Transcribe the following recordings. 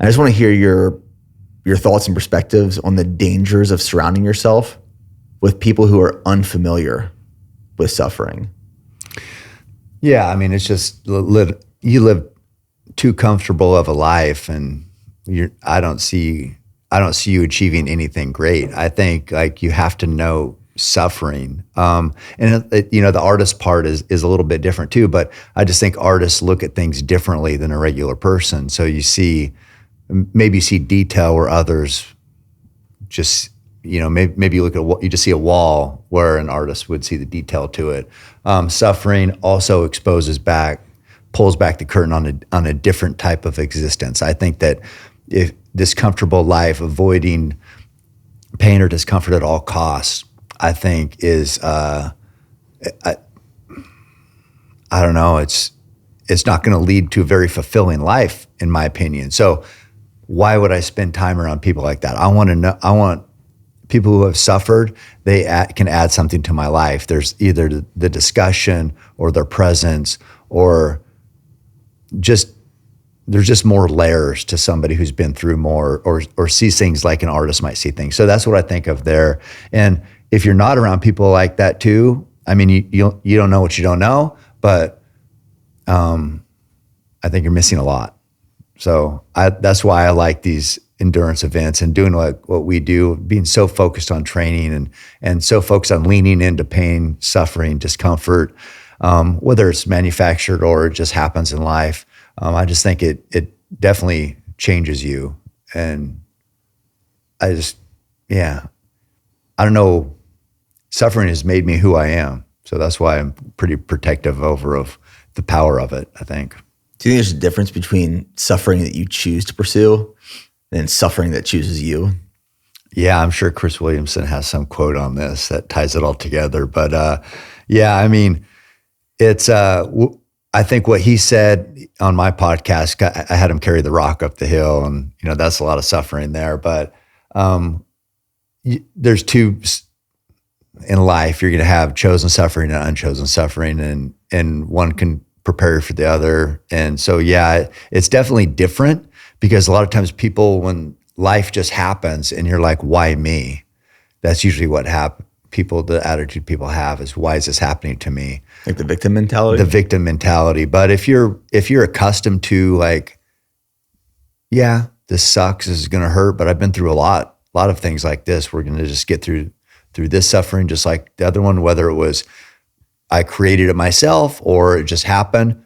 I just want to hear your thoughts and perspectives on the dangers of surrounding yourself with people who are unfamiliar with suffering. Yeah, I mean, it's just you live too comfortable of a life, and I don't see you achieving anything great. I think like you have to know suffering, and the artist part is a little bit different too. But I just think artists look at things differently than a regular person. So maybe you see detail where others just, maybe you look at you just see a wall where an artist would see the detail to it. Suffering also pulls back the curtain on a different type of existence. I think that if this comfortable life, avoiding pain or discomfort at all costs, I think is, I don't know, it's not going to lead to a very fulfilling life, in my opinion. So why would I spend time around people like that? I want people who have suffered, they can add something to my life. There's either the discussion or their presence, or there's just more layers to somebody who's been through more or sees things like an artist might see things. So that's what I think of there. And if you're not around people like that too, I mean, you don't know what you don't know, but I think you're missing a lot. So that's why I like these endurance events and doing what we do, being so focused on training and so focused on leaning into pain, suffering, discomfort, whether it's manufactured or it just happens in life. I just think it definitely changes you. And I don't know, suffering has made me who I am. So that's why I'm pretty protective of the power of it, I think. Do you think there's a difference between suffering that you choose to pursue and suffering that chooses you? Yeah, I'm sure Chris Williamson has some quote on this that ties it all together. But yeah, I mean, it's, I think what he said on my podcast, I had him carry the rock up the hill, and that's a lot of suffering there. But there's two in life. You're going to have chosen suffering and unchosen suffering, and one can prepare for the other. And so, yeah, it's definitely different, because a lot of times people, when life just happens and you're like, why me? That's usually what happens. The attitude people have is, why is this happening to me? Like the victim mentality? The victim mentality. But if you're accustomed to like, yeah, this sucks, this is going to hurt, but I've been through a lot of things like this. We're going to just get through this suffering, just like the other one, whether it was I created it myself or it just happened.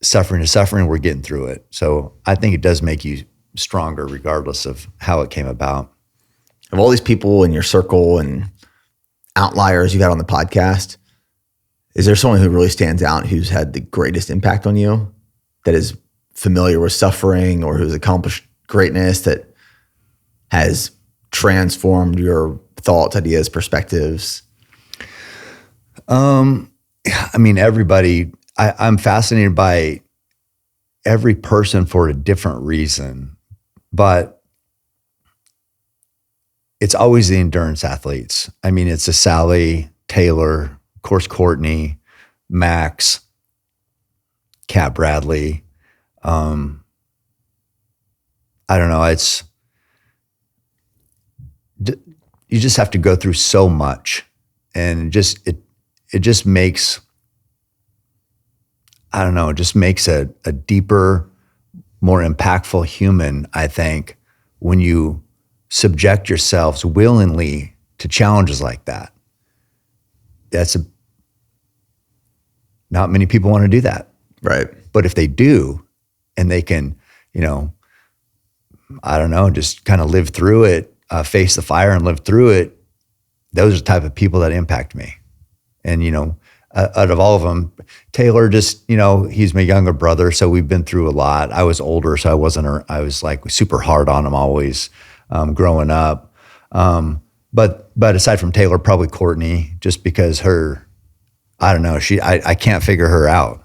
Suffering to suffering, we're getting through it. So I think it does make you stronger regardless of how it came about. Of all these people in your circle and outliers you've had on the podcast, is there someone who really stands out who's had the greatest impact on you, that is familiar with suffering or who's accomplished greatness, that has transformed your thoughts, ideas, perspectives? I mean, everybody, I'm fascinated by every person for a different reason, but it's always the endurance athletes. I mean, it's a Sally, Taylor, of course, Courtney, Max, Cat Bradley. I don't know. You just have to go through so much, and it just makes, I don't know, it just makes a deeper, more impactful human, I think, when you subject yourselves willingly to challenges like that. Not many people want to do that. Right. But if they do, and they can, I don't know, just kind of live through it, face the fire and live through it, those are the type of people that impact me. And, out of all of them, Taylor just, he's my younger brother, so we've been through a lot. I was older, so I was like super hard on him always growing up. But aside from Taylor, probably Courtney, just because I don't know, I can't figure her out.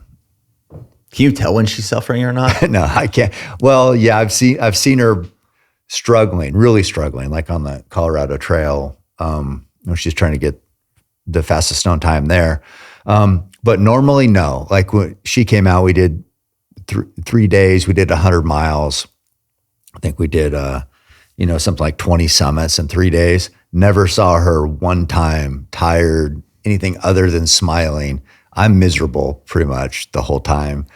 Can you tell when she's suffering or not? No, I can't. Well, yeah, I've seen her really struggling, like on the Colorado Trail, when she's trying to get the fastest stone time there. But normally, no. Like when she came out, we did 3 days, we did 100 miles. I think we did, something like 20 summits in 3 days. Never saw her one time tired, anything other than smiling. I'm miserable pretty much the whole time.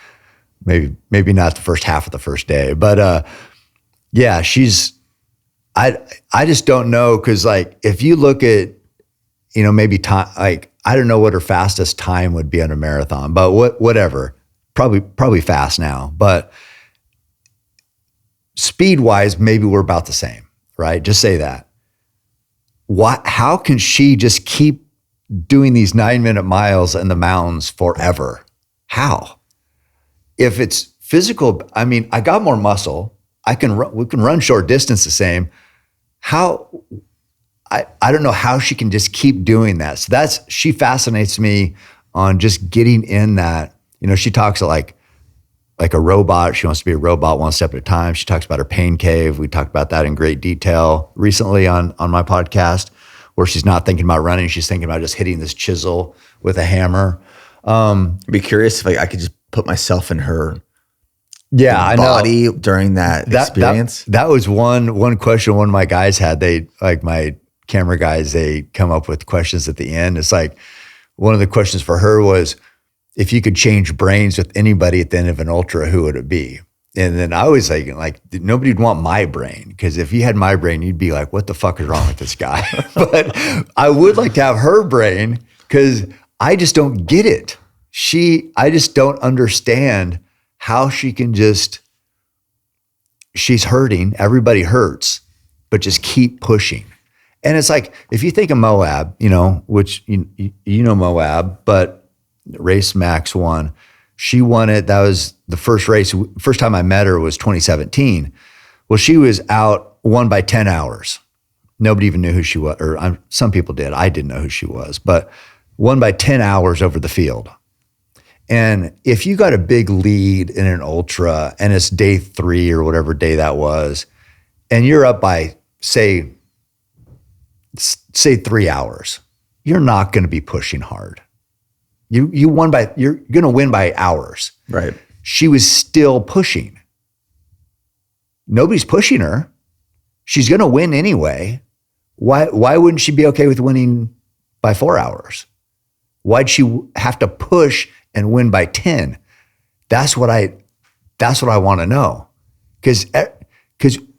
Maybe not the first half of the first day, but yeah, I just don't know. Cause like, if you look at, maybe time, like, I don't know what her fastest time would be on a marathon, but whatever, probably fast now, but speed wise, maybe we're about the same, right? Just say that. How can she just keep doing these 9-minute miles in the mountains forever? How? If it's physical, I mean, I got more muscle. We can run short distance the same. How? I don't know how she can just keep doing that. So she fascinates me on just getting in that. She talks like a robot. She wants to be a robot one step at a time. She talks about her pain cave. We talked about that in great detail recently on my podcast, where she's not thinking about running. She's thinking about just hitting this chisel with a hammer. I'd be curious if I could just put myself in her body during that experience. That was one question one of my guys had. They, like my camera guys, they come up with questions at the end. It's like, one of the questions for her was, if you could change brains with anybody at the end of an ultra, who would it be? And then I was like nobody'd want my brain, because if you had my brain, you'd be like, what the fuck is wrong with this guy? But I would like to have her brain, because I just don't get it. I just don't understand how she can she's hurting, everybody hurts, but just keep pushing. And it's like, if you think of Moab, which you know Moab, but Race Max won. She won it. That was the first race. First time I met her was 2017. Well, she was won by 10 hours. Nobody even knew who she was, or some people did. I didn't know who she was, but won by 10 hours over the field. And if you got a big lead in an ultra and it's day 3 or whatever day that was, and you're up by, say 3 hours, you're not going to be pushing hard. You're going to win by hours. Right. She was still pushing. Nobody's pushing her. She's going to win anyway. Why wouldn't she be okay with winning by 4 hours? Why'd she have to push and win by 10? That's what I want to know. Because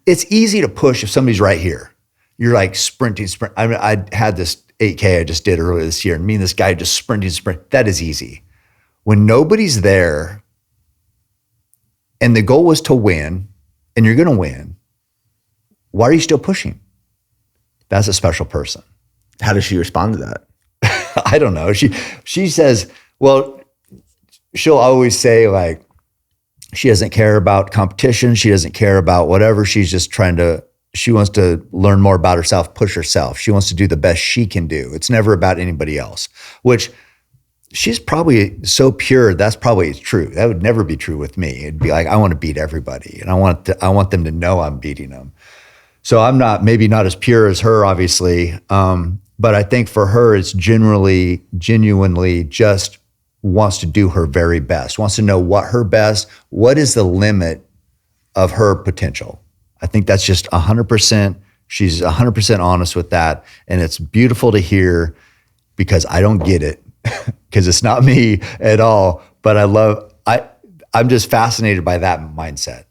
it's easy to push if somebody's right here. You're like sprinting. I mean, I had this 8K I just did earlier this year, and me and this guy just sprinting. That is easy. When nobody's there and the goal was to win, and you're going to win, why are you still pushing? That's a special person. How does she respond to that? I don't know. She says, well, she'll always say, like, she doesn't care about competition. She doesn't care about whatever. She's just she wants to learn more about herself, push herself. She wants to do the best she can do. It's never about anybody else, which she's probably so pure. That's probably true. That would never be true with me. It'd be like, I want to beat everybody, and I want them to know I'm beating them. So I'm maybe not as pure as her, obviously. But I think for her, it's genuinely just wants to do her very best, wants to know what is the limit of her potential. I think that's just 100%. She's 100% honest with that. And it's beautiful to hear, because I don't get it, because it's not me at all. But I'm just fascinated by that mindset.